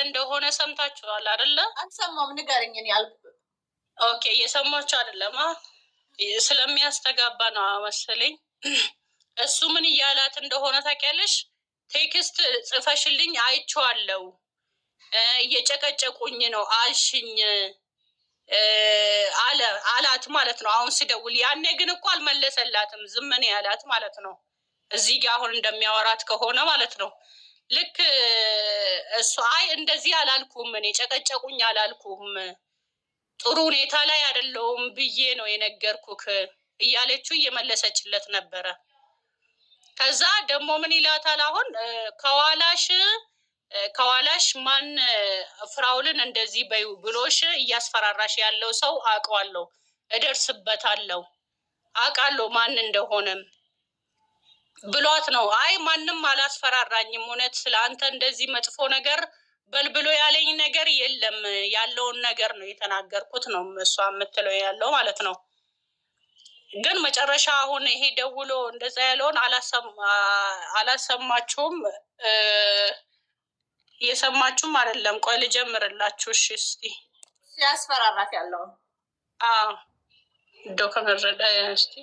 እንደሆነ ሰምታችኋል አይደለ? አልሰማሁም፣ ንገረኝ። እኔ ኦኬ፣ እየሰማችሁ አይደለም? ስለሚያስተጋባ ነው መሰለኝ። እሱ ምን እያላት እንደሆነ ታውቂያለሽ? ቴክስት ጽፈሽልኝ አይቼዋለሁ፣ እየጨቀጨቁኝ ነው አልሽኝ አላት ማለት ነው። አሁን ስደውል ያኔ ግን እኮ አልመለሰላትም፣ ዝም ነው ያላት ማለት ነው። እዚህ ጋር አሁን እንደሚያወራት ከሆነ ማለት ነው። ልክ እሱ አይ እንደዚህ አላልኩም፣ እኔ ጨቀጨቁኝ አላልኩም፣ ጥሩ ሁኔታ ላይ አይደለሁም ብዬ ነው የነገርኩክ እያለችው እየመለሰችለት ነበረ። ከዛ ደግሞ ምን ይላታል አሁን ከኋላሽ ማን ፍራውልን እንደዚህ በዩ ብሎሽ እያስፈራራሽ ያለው ሰው አውቀዋለሁ፣ እደርስበታለሁ፣ አውቃለሁ ማን እንደሆነም ብሏት ነው። አይ ማንም አላስፈራራኝም፣ እውነት ስለ አንተ እንደዚህ መጥፎ ነገር በልብሎ ያለኝ ነገር የለም፣ ያለውን ነገር ነው የተናገርኩት ነው እሷ የምትለው ያለው ማለት ነው። ግን መጨረሻ አሁን ይሄ ደውሎ እንደዛ ያለውን አላሰማችሁም? እየሰማችሁም አይደለም? ቆይ ልጀምርላችሁ። እሺ እስቲ ሲያስፈራራት ያለውን ዶ ከመረዳ እስቲ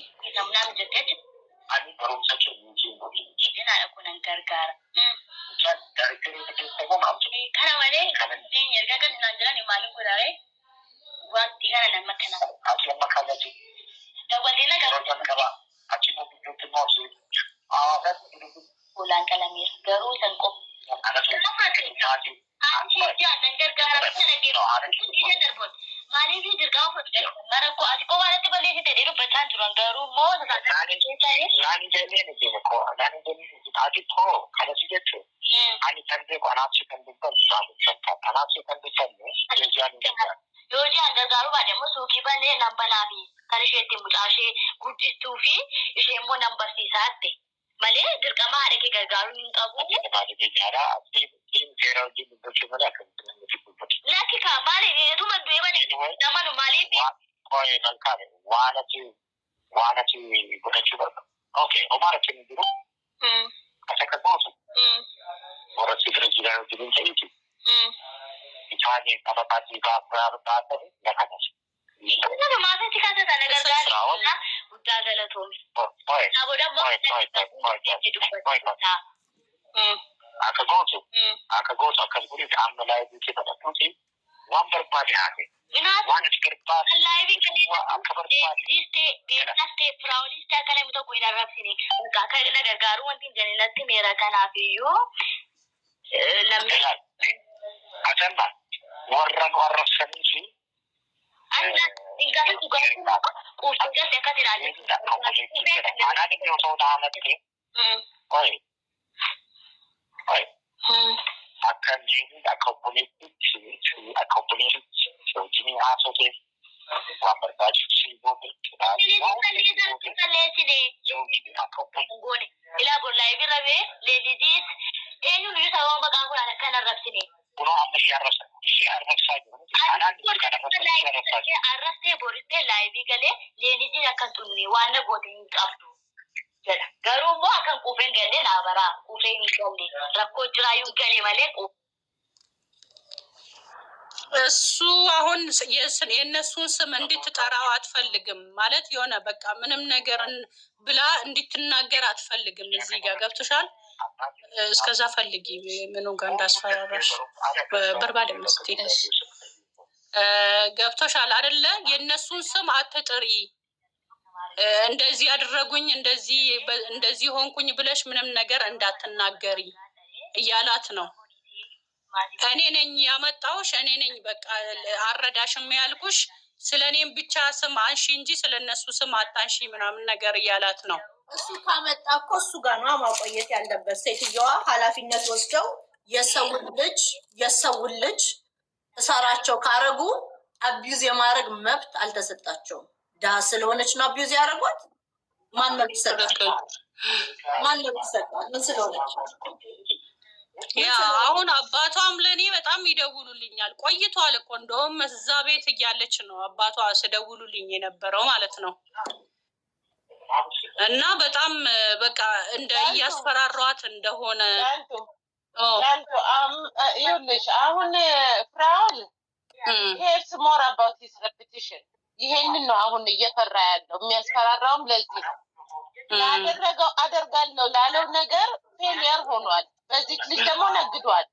እሱ አሁን የእነሱን ስም እንድትጠራው አትፈልግም ማለት የሆነ በቃ ምንም ነገር ብላ እንድትናገር አትፈልግም። እዚህ ጋር ገብቶሻል? እስከዛ ፈልጊ ምኑ ጋር እንዳስፈራራሽ በርባዴ መስቴነስ ገብቶሻል አይደለ? የእነሱን ስም አትጥሪ፣ እንደዚህ ያደረጉኝ እንደዚህ ሆንኩኝ ብለሽ ምንም ነገር እንዳትናገሪ እያላት ነው። እኔ ነኝ ያመጣውሽ፣ እኔ ነኝ በቃ አረዳሽም ያልኩሽ፣ ስለ እኔም ብቻ ስም አንሺ እንጂ ስለ እነሱ ስም አታንሺ ምናምን ነገር እያላት ነው። እሱ ካመጣ እኮ እሱ ጋር ነው ማቆየት ያለበት። ሴትዮዋ ኃላፊነት ወስደው የሰውን ልጅ እሳራቸው ካረጉ አቢዩዝ የማድረግ መብት አልተሰጣቸውም። ዳ ስለሆነች ነው አቢዩዝ ያደረጓት። ማን መብት ሰጣት? ምን ስለሆነች? ያ አሁን አባቷም ለእኔ በጣም ይደውሉልኛል። ቆይቷል እኮ እንደውም እዛ ቤት እያለች ነው አባቷ ስደውሉልኝ የነበረው ማለት ነው። እና በጣም በቃ እንደ እያስፈራሯት እንደሆነ ይኸውልሽ አሁን ፍራውል ኬርስ ሞር አባውት ሂዝ ሬፑቴሽን ይሄንን ነው አሁን እየፈራ ያለው። የሚያስፈራራውም ለዚህ ነው። ያደረገው አደርጋለሁ ላለው ነገር ፌሊየር ሆኗል። በዚህ ልጅ ደግሞ ነግዷል።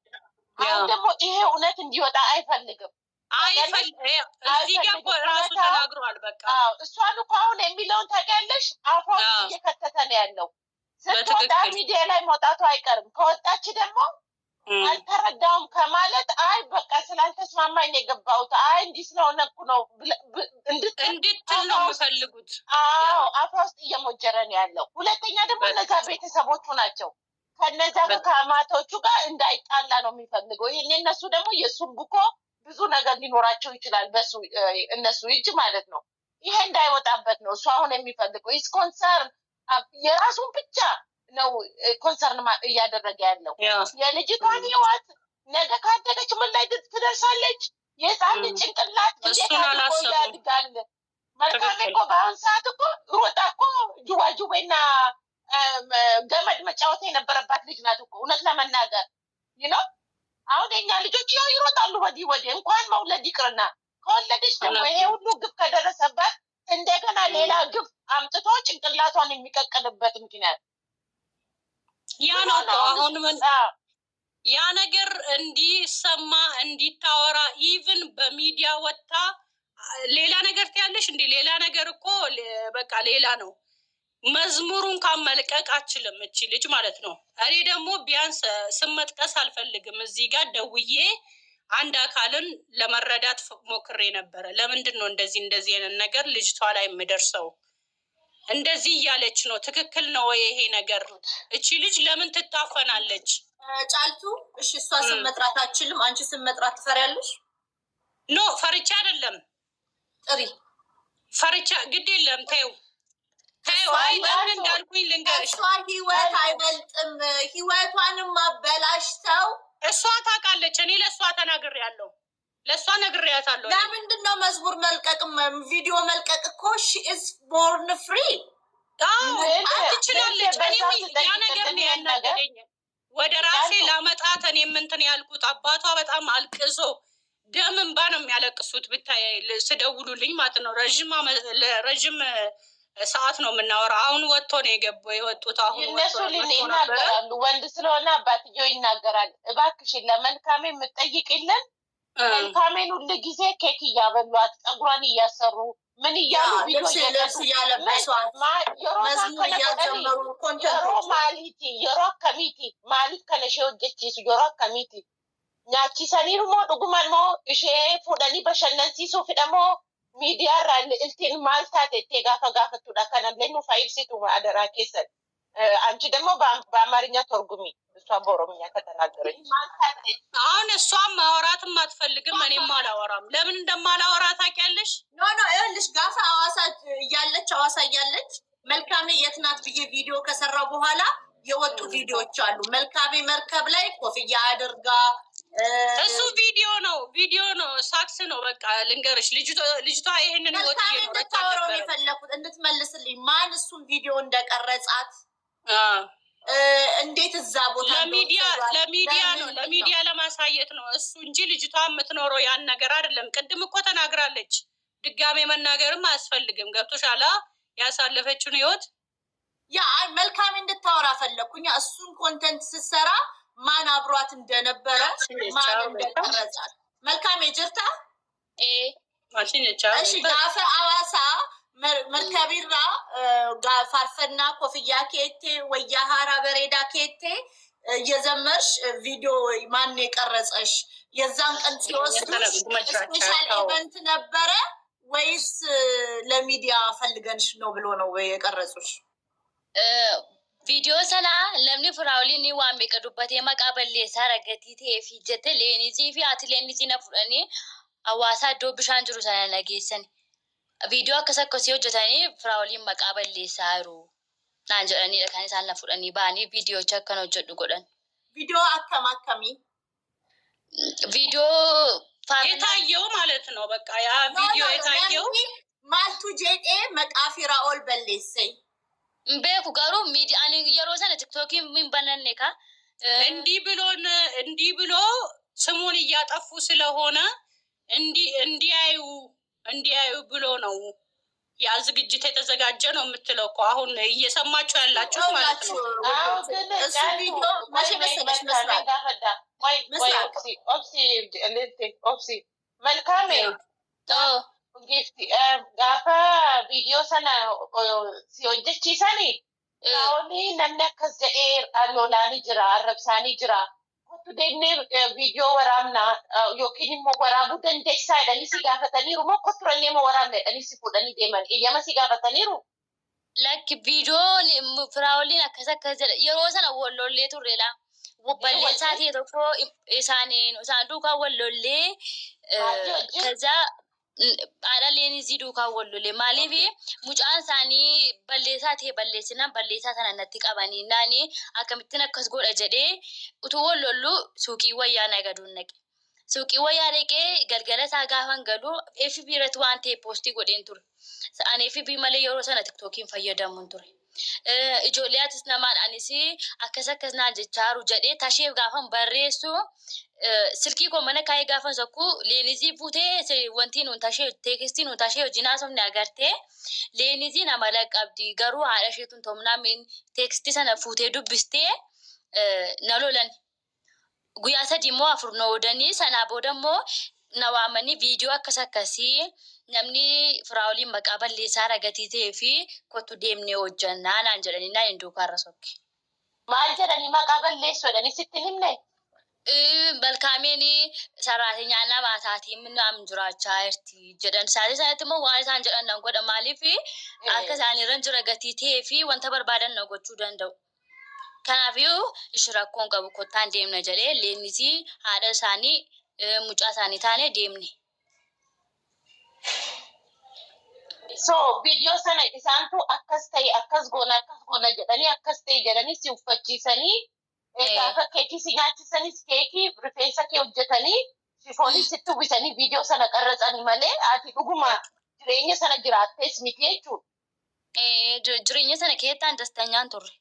አሁን ደግሞ ይሄ እውነት እንዲወጣ አይፈልግም። እዚህ ጋር ራሱ ተናግሯል። በቃ እሷን እኮ አሁን የሚለውን ታውቂያለሽ፣ አፏ እየከተተ ነው ያለው። ስትወጣ ሚዲያ ላይ መውጣቱ አይቀርም። ከወጣች ደግሞ አልተረዳውም ከማለት አይ በቃ ስላልተስማማኝ የገባሁት አይ እንዲህ ስለሆነ እኮ ነው እንድትል ነው የምፈልጉት። አዎ አፏ ውስጥ እየሞጀረ ነው ያለው። ሁለተኛ ደግሞ እነዛ ቤተሰቦቹ ናቸው። ከነዛ ከአማቶቹ ጋር እንዳይጣላ ነው የሚፈልገው። ይሄን እነሱ ደግሞ የእሱን ቡኮ ብዙ ነገር ሊኖራቸው ይችላል በሱ እነሱ እጅ ማለት ነው። ይሄ እንዳይወጣበት ነው እሱ አሁን የሚፈልገው። ኢስ ኮንሰርን የራሱን ብቻ ነው ኮንሰርን እያደረገ ያለው። የልጅቷን ህይወት ነገ ካደገች ምን ላይ ትደርሳለች? የህፃን ጭንቅላት እንዴት አድርጎ ያድጋል? መልካም እኮ በአሁን ሰዓት እኮ ሮጣ እኮ ጅዋጅዌና ገመድ መጫወት የነበረባት ልጅ ናት እኮ እውነት ለመናገር ነው። አሁን የኛ ልጆች ያው ይሮጣሉ ወዲህ ወዲህ። እንኳን መውለድ ይቅርና ከወለደች ደግሞ ይሄ ሁሉ ግፍ ከደረሰባት እንደገና ሌላ ግፍ አምጥቶ ጭንቅላቷን የሚቀቅልበት ምክንያት ያ ነው። አሁን ያ ነገር እንዲሰማ እንዲታወራ ኢቭን በሚዲያ ወጣ ሌላ ነገር ትያለሽ እንዴ? ሌላ ነገር እኮ በቃ ሌላ ነው። መዝሙሩን ካመልቀቅ አችልም እቺ ልጅ ማለት ነው። እኔ ደግሞ ቢያንስ ስም መጥቀስ አልፈልግም። እዚህ ጋር ደውዬ አንድ አካልን ለመረዳት ሞክሬ ነበረ። ለምንድን ነው እንደዚህ አይነት ነገር ልጅቷ ላይ የምደርሰው? እንደዚህ እያለች ነው። ትክክል ነው ይሄ ነገር? እቺ ልጅ ለምን ትታፈናለች? ጫልቱ እሺ፣ እሷ ስም መጥራት አችልም። አንቺ ስም መጥራት ትፈሪያለሽ? ኖ ፈርቻ አይደለም። ጥሪ ፈርቻ ግድ የለም ተይው ለምን እንዳልኩኝ ልንገርሽ። እሷ ህይወት አይበልጥም። ህይወቷንም አበላሽተው እሷ ታውቃለች። እኔ ለእሷ ተናግሬያለሁ፣ ለእሷ ነግሬያታለሁ። ለምንድን ነው መዝሙር መልቀቅም ቪዲዮ መልቀቅ እኮ ሺ ኢዝ ቦርን ፍሪ ትችላለች። ያ ነገር ነው ያናገረኝ። ወደ ራሴ ላመጣት እኔ እንትን ያልኩት አባቷ በጣም አልቅሶ ደም እንባ ነው የሚያለቅሱት ብታይ ስደውሉልኝ ማለት ነው። ረዥም ሰዓት ነው የምናወራ። አሁን ወጥቶ ነው የወጡት። አሁን እነሱ ይናገራሉ። ወንድ ስለሆነ አባትየው ይናገራል። እባክሽን ለመልካሜ የምጠይቅልን መልካሜን ሁሉ ጊዜ ኬክ እያበሏት ፀጉሯን እያሰሩ ምን እያሉ ልብስ እያለበሷት መዝሙር እያዘመሩ ማሊቲ የሮ ከሚቲ ማሊት ከነሽ ወጀችሱ የሮ ከሚቲ nyaachisanii moo dhuguman moo ishee fuudhanii bashannansiisuuf moo miidiyaa irraa iltiin maal taate itti gaafatudha. Kanallee nuuf ibsitu አደራ keessan አንቺ ደግሞ በአማርኛ ተርጉሚ እሷ በኦሮምኛ ከተናገረች አሁን እሷም ማውራትም አትፈልግም፣ እኔም አላወራም። ለምን እንደማላወራ ታውቂያለሽ? ኖ ይኸውልሽ ጋፋ ሐዋሳ እያለች መልካሜ የት ናት ብዬ ቪዲዮ ከሰራው በኋላ የወጡ ቪዲዮዎች አሉ። መልካሜ መርከብ ላይ ኮፍያ አድርጋ እሱ ቪዲዮ ነው ሳክስ ነው። በቃ ልንገርሽ ልጅቷ ይሄንን ህይወት እየኖረች ነበር። የፈለኩት እንድትመልስልኝ ማን እሱን ቪዲዮ እንደቀረጻት እንዴት እዛ ቦታ ለሚዲያ ለማሳየት ነው እሱ እንጂ ልጅቷ የምትኖረው ያን ነገር አይደለም። ቅድም እኮ ተናግራለች። ድጋሜ መናገርም አያስፈልግም። ገብቶሻል? ያሳለፈችውን ህይወት ያ መልካሜ እንድታወራ ፈለኩኛ። እሱን ኮንተንት ስትሰራ ማን አብሯት እንደነበረ ማን እንደቀረጻት መልካሜ ጅርታ እሺ ጋፈ አዋሳ መርከቢራ ፋርፈና ኮፍያ ኬቴ ወያ ሀራ በሬዳ ኬቴ የዘመርሽ ቪዲዮ ማን የቀረጸሽ? የዛን ቀን ሲወስዱሽ ስፔሻል ኢቨንት ነበረ ወይስ ለሚዲያ ፈልገንሽ ነው ብሎ ነው የቀረጹሽ? ቪዲዮ ሰና ለምኒ ፍራውሊኒ ዋን ቤቀዱበት የመቃበሌ ሳረገቲ ቴፊ ጀተ ሌኒዚ ፊ አትሌኒዚ ነፍረኒ አዋሳ ዶ ብሻን ጅሩ ሰና ነጌሰን ቪዲዮ ከሰከሲ ወጀታኒ ፍራውሊን መቃበሌ ሳሩ ናንጀኒ ለካኒ ሳልና ፍረኒ ባኒ ቪዲዮ ቸከኖ ጀዱ ጎደን ቪዲዮ አከማከሚ ቪዲዮ የታየው ማለት ነው። በቃ ያ ቪዲዮ የታየው ማልቱ ጄጤ መቃፊራ ኦል በሌሰይ ቤኩ ጋሩ ሚዲያን የሮሰን ቲክቶክ ምን በነኔ ካ እንዲህ ብሎ ስሙን እያጠፉ ስለሆነ እንዲያዩ ብሎ ነው ያ ዝግጅት የተዘጋጀ ነው የምትለው እኮ አሁን እየሰማችሁ ያላችሁ ማለት ነው። መልካም ጋፋ ቪዲዮ ሰና ሲወጀቺሰኒ Naomi namni akkas jedhee lolaanii jira, arrabsaanii jira. Kottu deemnee viidiyoo waraabnaa yookiin immoo waraabuu dandeessaa jedhanii si gaafataniiru moo kotturannee moo waraabna jedhanii si fuudhanii deeman eeyyama si gaafataniiru? Lakki viidiyoo firaawoliin akkas jedha yeroo sana wallollee turreedha. Balleessaa ta'e tokko isaan duukaa wallollee kaza haadha leenizii duukaa wallollee maaliif mucaan isaanii balleessaa ta'e balleessinaan balleessaa sana natti qabanii naani akkamittiin akkas godha jedhee utuu wallollu suuqii wayyaa nagaduun naqe. Suuqii wayyaa dhaqee galgala isaa gaafan galu FB irratti waan ta'e poostii godheen ture. Ani FB malee yeroo sana TikTokiin fayyadamuun ture. Ijoollee atis namaadhaanis akkas naan jechaaru jedhee tasheef gaafan barreessu silkii koo mana kaayee gaafan sokku leenizii fuutee wanti nuun tashee teekistii nuun tashee hojii naasofne agartee leenizii nama laqqabdi garuu haadha isheetuun tomnaamin teekistii sana fuutee dubbistee na lolan. Guyyaa 3 immoo 4 na oodanii sanaa booda immoo na waamanii viidiyoo akkasii namni firaawoliin maqaa balleessaa ragatii ta'ee fi kottu deemnee hojjannaa naan jedhanii naan hin duukaarra sokke. Maal jedhanii maqaa balleessu jedhanii sitti himne? Balkaameen saraatinyaa namaa taatiin naam jiraachaa jirti jedhan. Isaanis sanatti immoo waan isaan jedhan nan godha maaliif akka isaaniirra jira gatii ta'ee fi wanta barbaadan na gochuu danda'u. Kanaafuu ishee rakkoon qabu kottaan deemna jedhee leennisii haadha isaanii mucaa isaanii taanee deemne. So viidiyoo sana isaantu akkas ta'e akkas goona jedhanii akkas ta'e jedhanii si uffachiisanii gaafa keekii si nyaachisanis keekii rifeensa kee hojjetanii shifoonii sitti uwwisanii viidiyoo sana qarratsanii malee ati dhuguma jireenya sana jiraattees miti jechuudha. Jireenya sana keessatti dastanyaan turre.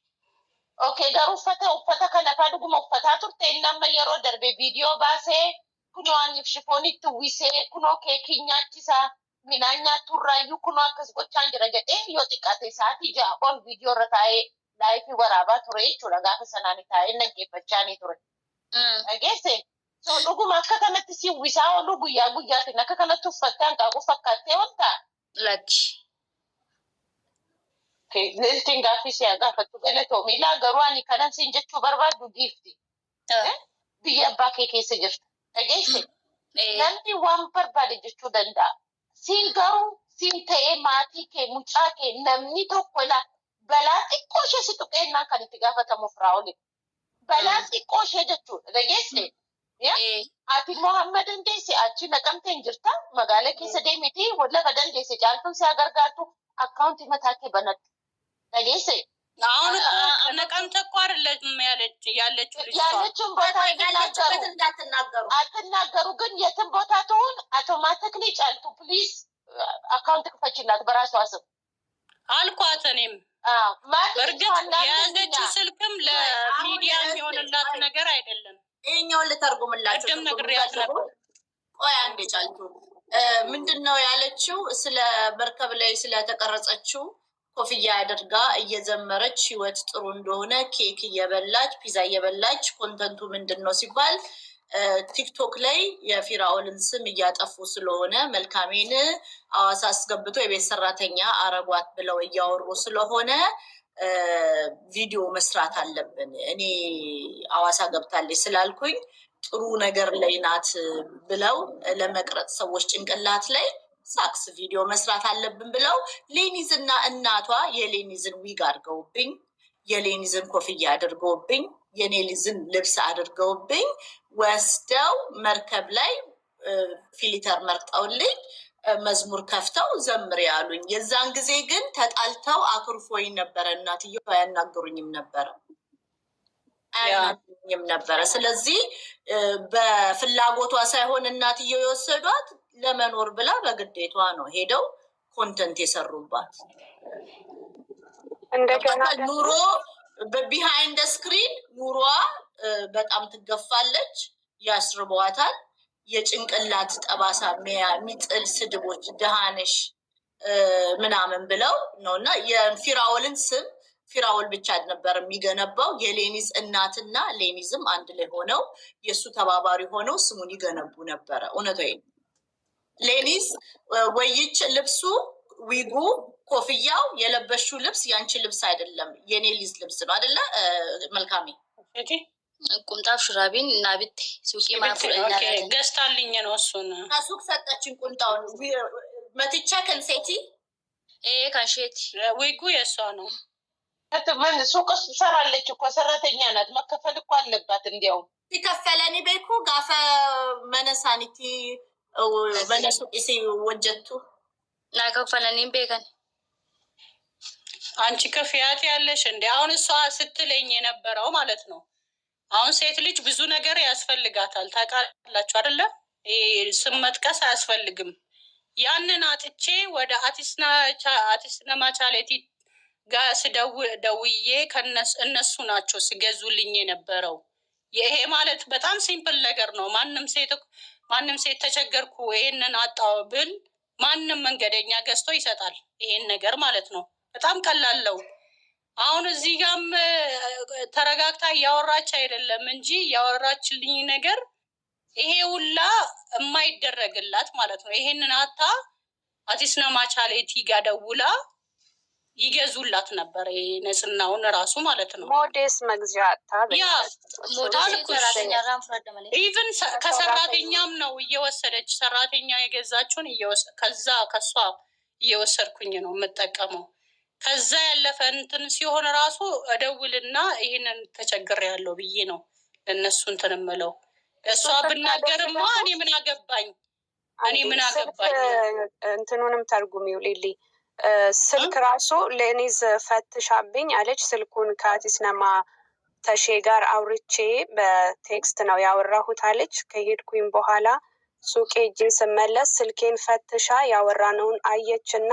Okay, garuu uffata kana faa dhuguma uffataa turte inni amma yeroo darbe viidiyoo baasee kunoo ani shifoonitti uwwisee kunoo keekii nyaachisaa midhaan nyaatturraayyuu kunoo akkas gochaan jira jedhee yoo xiqqaate sa'aatii 6 ol viidiyoo irra taa'ee laayifii waraabaa ture jechuudha gaafa sanaan taa'ee dhaggeeffachaanii ture. Dhageesse? So dhuguma akka kanatti si uwwisaa oolu guyyaa guyyaatiin akka kanatti uffattee hanqaaquu fakkaattee ooltaa? Lakki. Liltiin gaaffii si gaafachuu galatoomilaa garuu ani kanan siin jechuu barbaaddu giifti. Biyya abbaa kee keessa jirta. Dhageesse? Namni waan barbaade jechuu danda'a. Siin garuu siin ta'ee maatii kee mucaa kee namni tokko balaa xiqqoo ishee si tuqeennaan kan itti gaafatamu firaa'oli. Balaa xiqqoo ishee jechuudha. Dhageesse? Ati immoo hamma dandeesse achi naqamteen jirta magaalaa keessa deemiti lafa dandeesse caaltuun si gargaartu akkaawuntii mataa kee banadhu. Dhageesse? አሁን ነቀምቴ እኮ አይደለም ያለችው ልጅ ያለችውን ቦታ አትናገሩ ግን የትም ቦታ ትሁን አውቶማቲክሊ ጫልቱ ፕሊዝ አካውንት ክፈችላት በራሷ ስም አልኳት። እኔም በእርግጥ የያዘችው ስልክም ለሚዲያ የሚሆንላት ነገር አይደለም። ይሄኛውን ልተርጉምላችሁ ቅድም ነግሬያት ነበር። ቆይ አንዴ ጫልቱ ምንድነው ያለችው? ስለ መርከብ ላይ ስለተቀረጸችው ኮፍያ አድርጋ እየዘመረች ህይወት ጥሩ እንደሆነ ኬክ እየበላች ፒዛ እየበላች ኮንተንቱ ምንድነው ሲባል ቲክቶክ ላይ የፊራኦልን ስም እያጠፉ ስለሆነ መልካሜን አዋሳ አስገብቶ የቤት ሰራተኛ አረጓት ብለው እያወሩ ስለሆነ ቪዲዮ መስራት አለብን። እኔ አዋሳ ገብታለች ስላልኩኝ ጥሩ ነገር ላይ ናት ብለው ለመቅረጽ ሰዎች ጭንቅላት ላይ ሳክስ ቪዲዮ መስራት አለብን ብለው ሌኒዝና እናቷ የሌኒዝን ዊግ አድርገውብኝ የሌኒዝን ኮፍያ አድርገውብኝ የኔሊዝን ልብስ አድርገውብኝ ወስደው መርከብ ላይ ፊልተር መርጠውልኝ መዝሙር ከፍተው ዘምር ያሉኝ። የዛን ጊዜ ግን ተጣልተው አኩርፎኝ ነበረ። እናትየው አያናገሩኝም ነበረ። ስለዚህ በፍላጎቷ ሳይሆን እናትየው የወሰዷት ለመኖር ብላ በግዴቷ ነው ሄደው ኮንተንት የሰሩባት። እንደገና ኑሮ በቢሃይንድ ስክሪን ኑሯ በጣም ትገፋለች፣ ያስርቧታል። የጭንቅላት ጠባሳ የሚጥል ስድቦች ድሃነሽ ምናምን ብለው ነው እና የፊራውልን ስም ፊራውል ብቻ ነበር የሚገነባው። የሌኒዝ እናትና ሌኒዝም አንድ ላይ ሆነው የእሱ ተባባሪ ሆነው ስሙን ይገነቡ ነበረ። እውነት ወይ ሌኒዝ ወይች ልብሱ ዊጉ ኮፍያው የለበሽው ልብስ ያንቺ ልብስ አይደለም፣ የኔ ሊዝ ልብስ ነው አይደለ? መልካሜ ቁምጣፍ ሹራቢን እና ብት ሱቂ ማፍረኛ ገዝታልኝ ነው። እሱን ከሱቅ ሰጠችን ቁምጣውን መትቻ ከንሴቲ ከንሼቲ ዊጉ የእሷ ነው። ምን ሱቅ ውስጥ ትሰራለች እኮ ሰራተኛ ናት። መከፈል እኮ አለባት። እንዲያውም ሲከፈለኒ ቤኩ ጋፈ መነሳኒቲ መነሱቅ ሲ ወጀቱ እና ከፈለኒም ቤከን አንቺ ክፍያት ያለሽ እንዲ አሁን እሷ ስትለኝ የነበረው ማለት ነው። አሁን ሴት ልጅ ብዙ ነገር ያስፈልጋታል። ታውቃላችሁ አይደለ? ስም መጥቀስ አያስፈልግም። ያንን አጥቼ ወደ አቲስነማ ቻሌቲ ጋር ስደውዬ እነሱ ናቸው ሲገዙልኝ የነበረው። ይሄ ማለት በጣም ሲምፕል ነገር ነው። ማንም ሴት ተቸገርኩ ይሄንን አጣው ብል ማንም መንገደኛ ገዝቶ ይሰጣል። ይሄን ነገር ማለት ነው። በጣም ቀላለው። አሁን እዚህ ጋም ተረጋግታ እያወራች አይደለም እንጂ ያወራችልኝ ነገር ይሄ ሁላ የማይደረግላት ማለት ነው። ይሄንን አታ አቲስነማ ቻሌቲ ጋር ደውላ ይገዙላት ነበር። ነጽናውን ራሱ ማለት ነው። ሞዴስ መግዣ ኢቭን ከሰራተኛም ነው እየወሰደች ሰራተኛ የገዛችውን ከሷ እየወሰድኩኝ ነው የምጠቀመው። ከዛ ያለፈ እንትን ሲሆን ራሱ እደውልና ይህንን ተቸግር ያለው ብዬ ነው ለእነሱ እንትን እምለው። እሷ ብናገርማ እኔ ምን አገባኝ? እንትኑንም ተርጉሚው ሊሊ ስልክ ራሱ ሌኒዝ ፈትሻብኝ አለች። ስልኩን ከአቲስነማ ተሼ ጋር አውርቼ በቴክስት ነው ያወራሁት አለች። ከሄድኩኝ በኋላ ሱቄ ሄጄ ስመለስ ስልኬን ፈትሻ ያወራነውን አየችና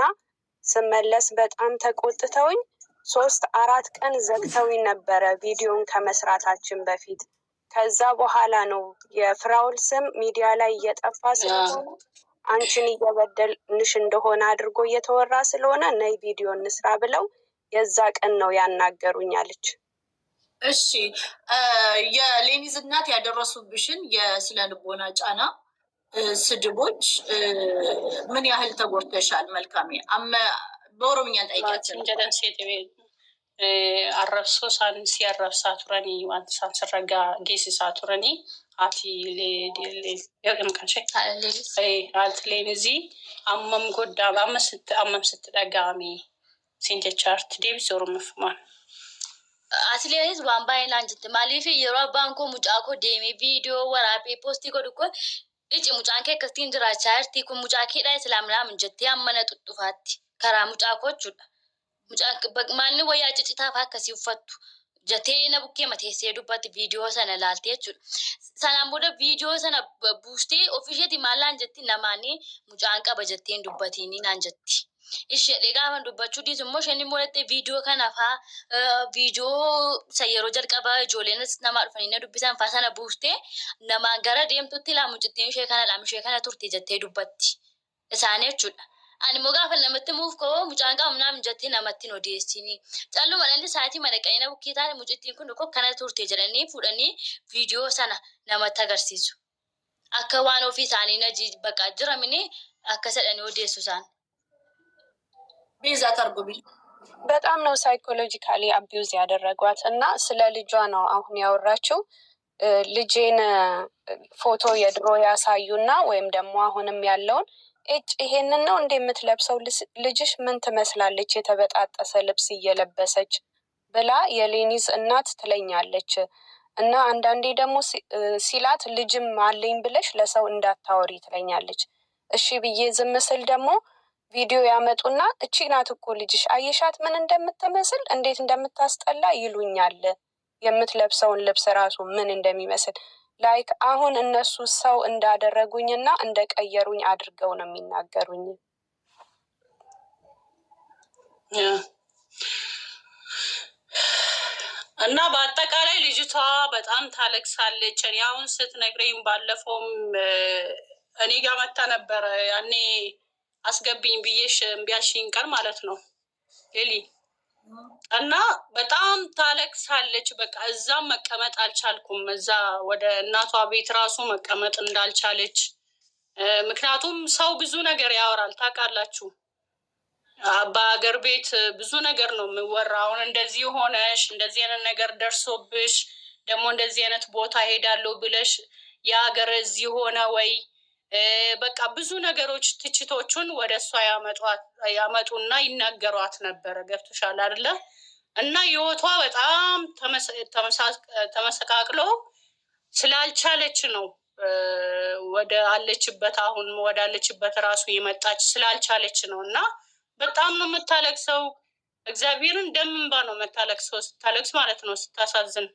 ስመለስ በጣም ተቆጥተውኝ 3-4 ቀን ዘግተውኝ ነበረ ቪዲዮን ከመስራታችን በፊት። ከዛ በኋላ ነው የፍራውል ስም ሚዲያ ላይ እየጠፋ ስለሆነ አንቺን እየበደልንሽ እንደሆነ አድርጎ እየተወራ ስለሆነ ነይ ቪዲዮ እንስራ ብለው የዛ ቀን ነው ያናገሩኝ አለች። እሺ የሌኒዝ እናት ያደረሱብሽን የስነ ልቦና ጫና ስድቦች ምን ያህል ተጎድተሻል? መልካሜ በኦሮምኛ ጠይቂያቸው። አረብሶ ሳንሲ አረብሳ ቱረኒ ዋንት ሳንስረጋ ጌሲሳ ቱረኒ አቲ አልትሌን እዚ አመም ጎዳ አመም ስትደጋሚ ሲንጀቻርት ዴቢስ ኦሮምፍማን Atileetis waan baay'inaan jirti. Maaliif yeroo abbaan koo mucaa koo deemee viidiyoo waraabee poostii godhu kun ici mucaan kee akkasiin jiraachaa jirti. Kun mucaa keedhaa islaaminaa min jettee ammana xuxufaatti karaa mucaa koo jechuudha. Maalli wayyaa cicitaaf akkasii uffattu jettee na bukkee mateessee dubbatti viidiyoo sana ilaaltee jechuudha. Sanaan booda viidiyoo sana buustee ofiisheeti maallaan jetti namaanii mucaan qaba jetteen dubbatiini naan jetti. Ishee gaafa dubbachuu dhiisu immoo isheen immoo viidiyoo kanaafaa viidiyoo yeroo jalqabaa ijoolleenis nama dhufanii dubbisan faa sana buustee namaan gara deemtutti mucittiin ishee kana turte jettee dubbatti isaanii jechuudha. Ani immoo gaafa namatti muuf koo mucaan qaamnaa jettee namatti odeessini. Calluma dhalli saatii madaqanii na bukkee taane mucittiin kun tokko kana turte jedhanii fuudhanii viidiyoo sana namatti agarsiisu. Akka waan ofii isaanii na bakka jiramini akka sadhanii odeessu isaan. በጣም ነው ሳይኮሎጂካሊ አቢዩዝ ያደረጓት እና ስለ ልጇ ነው አሁን ያወራችው። ልጄን ፎቶ የድሮ ያሳዩና ወይም ደግሞ አሁንም ያለውን ይሄንን ነው እንደምትለብሰው ልጅሽ ምን ትመስላለች የተበጣጠሰ ልብስ እየለበሰች ብላ የሌኒዝ እናት ትለኛለች። እና አንዳንዴ ደግሞ ሲላት ልጅም አለኝ ብለሽ ለሰው እንዳታወሪ ትለኛለች። እሺ ብዬ ዝም ስል ደግሞ ቪዲዮ ያመጡና እቺ ናት እኮ ልጅሽ አየሻት ምን እንደምትመስል እንዴት እንደምታስጠላ ይሉኛል። የምትለብሰውን ልብስ ራሱ ምን እንደሚመስል ላይክ አሁን እነሱ ሰው እንዳደረጉኝና እንደቀየሩኝ አድርገው ነው የሚናገሩኝ። እና በአጠቃላይ ልጅቷ በጣም ታለቅሳለች። እኔ አሁን ስትነግረኝ ባለፈውም እኔ ጋር መታ ነበረ ያኔ አስገብኝ ብዬሽ እምቢ አልሽኝ ቀን ማለት ነው ሌሊ እና በጣም ታለቅሳለች። በቃ እዛም መቀመጥ አልቻልኩም። እዛ ወደ እናቷ ቤት ራሱ መቀመጥ እንዳልቻለች። ምክንያቱም ሰው ብዙ ነገር ያወራል ታውቃላችሁ። በሀገር ቤት ብዙ ነገር ነው የሚወራ። አሁን እንደዚህ ሆነሽ እንደዚህ አይነት ነገር ደርሶብሽ ደግሞ እንደዚህ አይነት ቦታ ሄዳለሁ ብለሽ የሀገር እዚህ ሆነ ወይ በቃ ብዙ ነገሮች ትችቶቹን ወደ እሷ ያመጡና ይናገሯት ነበረ። ገብቶሻል አይደለ? እና ህይወቷ በጣም ተመሰቃቅሎ ስላልቻለች ነው ወደ አለችበት አሁን ወዳለችበት ራሱ የመጣች ስላልቻለች ነው። እና በጣም ነው የምታለቅሰው። እግዚአብሔርን ደም እንባ ነው የምታለቅሰው። ስታለቅስ ማለት ነው ስታሳዝን።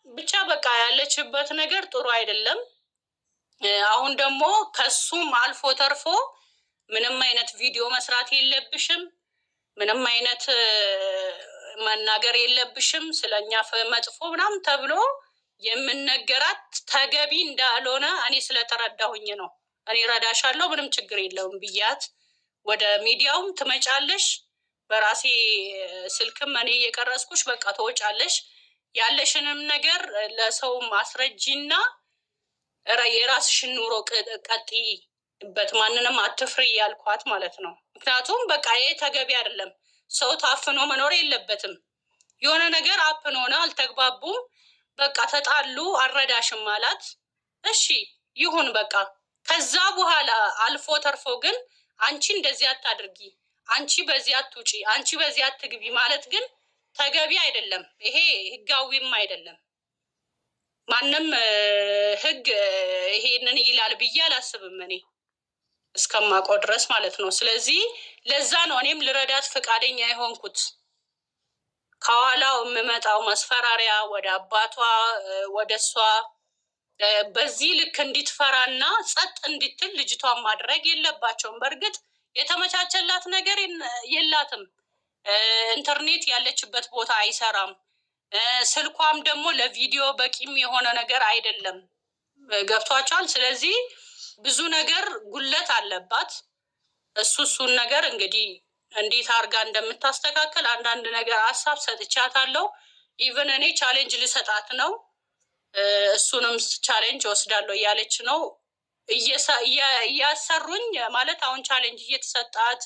ብቻ በቃ ያለችበት ነገር ጥሩ አይደለም። አሁን ደግሞ ከሱም አልፎ ተርፎ ምንም አይነት ቪዲዮ መስራት የለብሽም፣ ምንም አይነት መናገር የለብሽም ስለኛ መጥፎ ምናምን ተብሎ የምነገራት ተገቢ እንዳልሆነ እኔ ስለተረዳሁኝ ነው። እኔ ረዳሻለሁ ምንም ችግር የለውም ብያት ወደ ሚዲያውም ትመጫለሽ፣ በራሴ ስልክም እኔ እየቀረጽኩሽ በቃ ትወጫለሽ፣ ያለሽንም ነገር ለሰው ማስረጂና የራስሽን ኑሮ ቀጥይበት፣ ማንንም አትፍሪ ያልኳት ማለት ነው። ምክንያቱም በቃ ይሄ ተገቢ አይደለም። ሰው ታፍኖ መኖር የለበትም። የሆነ ነገር አፕን ሆነ አልተግባቡም፣ በቃ ተጣሉ፣ አልረዳሽም አላት። እሺ ይሁን በቃ። ከዛ በኋላ አልፎ ተርፎ ግን አንቺ እንደዚህ አታድርጊ፣ አንቺ በዚህ አትውጪ፣ አንቺ በዚህ አትግቢ ማለት ግን ተገቢ አይደለም። ይሄ ህጋዊም አይደለም። ማንም ህግ ይሄንን ይላል ብዬ አላስብም እኔ እስከማውቀው ድረስ ማለት ነው። ስለዚህ ለዛ ነው እኔም ልረዳት ፈቃደኛ የሆንኩት። ከኋላው የምመጣው ማስፈራሪያ ወደ አባቷ ወደ እሷ በዚህ ልክ እንዲትፈራና ጸጥ እንዲትል ልጅቷን ማድረግ የለባቸውም። በእርግጥ የተመቻቸላት ነገር የላትም። ኢንተርኔት ያለችበት ቦታ አይሰራም። ስልኳም ደግሞ ለቪዲዮ በቂም የሆነ ነገር አይደለም። ገብቷቸዋል። ስለዚህ ብዙ ነገር ጉለት አለባት። እሱን ነገር እንግዲህ እንዴት አድርጋ እንደምታስተካከል አንዳንድ ነገር ሀሳብ ሰጥቻታለሁ። ኢቨን እኔ ቻሌንጅ ልሰጣት ነው። እሱንም ቻሌንጅ ወስዳለሁ እያለች ነው። እያሰሩኝ ማለት አሁን ቻሌንጅ እየተሰጣት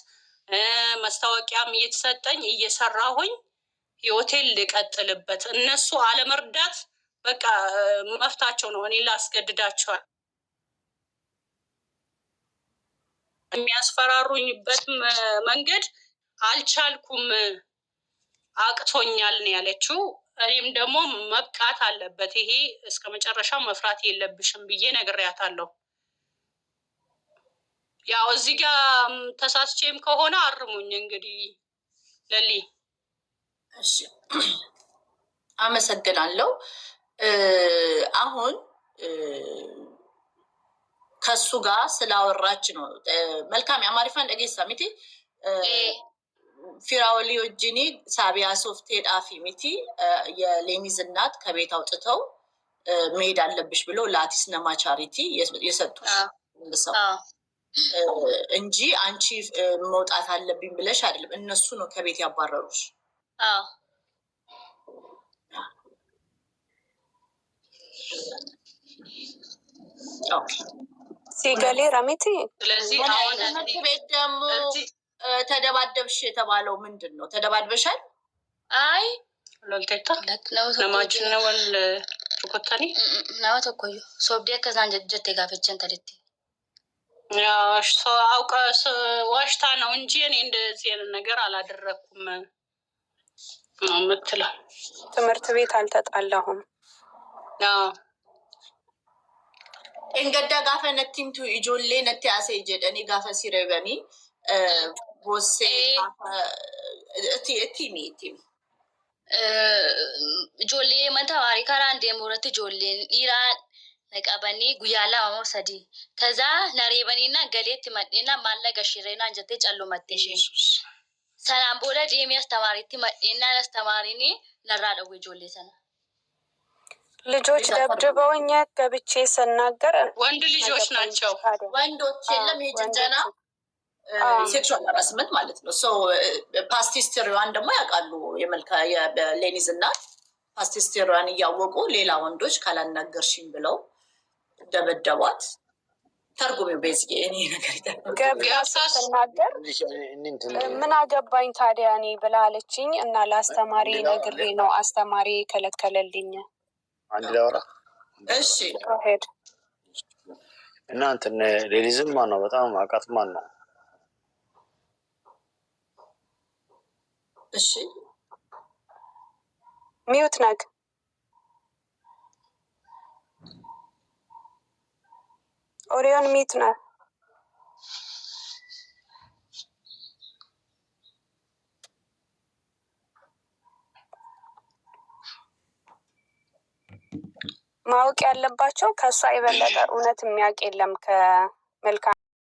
መስታወቂያም እየተሰጠኝ እየሰራሁኝ ህይወቴን ልቀጥልበት። እነሱ አለመርዳት በቃ መፍታቸው ነው። እኔ ላስገድዳቸዋል። የሚያስፈራሩኝበት መንገድ አልቻልኩም፣ አቅቶኛል ነው ያለችው። እኔም ደግሞ መብቃት አለበት ይሄ እስከ መጨረሻው መፍራት የለብሽም ብዬ ነግሬያታለሁ። ያው እዚህ ጋር ተሳስቼም ከሆነ አርሙኝ እንግዲህ ለሊ። እሺ አመሰግናለሁ። አሁን ከሱ ጋር ስላወራች ነው። መልካም የአማሪፋን ደጌሳ ሚቲ ፊራውሊ ወጅኒ ሳቢያ ሶፍቴ ዳፊ ሚቲ የሌኒዝ እናት ከቤት አውጥተው መሄድ አለብሽ ብሎ ለአቲስ ነማ ቻሪቲ የሰጡሽ ሰው እንጂ አንቺ መውጣት አለብኝ ብለሽ አይደለም። እነሱ ነው ከቤት ያባረሩሽ። ሲገሌ ረሚቲ። ስለዚህ ትምህርት ቤት ደግሞ ተደባደብሽ የተባለው ምንድን ነው? ተደባድበሻል? አይ ሎልቴታ ነማጅን ነወል ሩኮታኒ ናዋ ተኮዩ ሶብዴ ከዛን ጀቴ ጋፈችን ተልቲ አውቀ ዋሽታ ነው እንጂ እኔ እንደዚህ አይነት ነገር አላደረኩም ነው የምትለው። ትምህርት ቤት አልተጣላሁም። እንገዳ ጋፈ ነቲምቱ ኢጆሌ ነቲ አሴ ጀደኒ ጋፈ ሲረበኒ ቦሴ እቲሚ ጆሌ መንታ ዋሪ ካራን ደሙረት ጆሌ ኢራን ነቀበኒ ጉያላ ማሞ ሰዲ ከዛ ነሬበኒና ገሌት መዴና ማለ ገሽሬና እንጀቴ ጨሉ መቴሽ ሰላም ቦለ ዴሚ አስተማሪቲ መጤና አስተማሪኒ ለራደው ጆሌ ሰና ልጆች ደብድበውኝ ገብቼ ስናገር ወንድ ልጆች ናቸው። ወንዶች የለም የጅንጀና ሴክሹዋል ሃራስመንት ማለት ነው። ሶ ፓስቲስቴሪዋን ደግሞ ያውቃሉ። የሌኒዝ እና ፓስቲስቴሪዋን እያወቁ ሌላ ወንዶች ካላናገርሽኝ ብለው ደበደቧት። ተርጉሚው ቤዝጌ እኔ ነገር ገብያ ስትናገር ምን አገባኝ ታዲያ እኔ ብላ አለችኝ እና ለአስተማሪ ነግሬ ነው አስተማሪ ከለከለልኝ። አንድ ላውራ። እሺ ሄድ እና እንትን ሌሊዝም ማን ነው? በጣም አቃት ማን ነው? እሺ ሚውት ነግ ኦሪዮን ሚት ነው። ማወቅ ያለባቸው ከእሷ የበለጠ እውነት የሚያውቅ የለም ከመልካም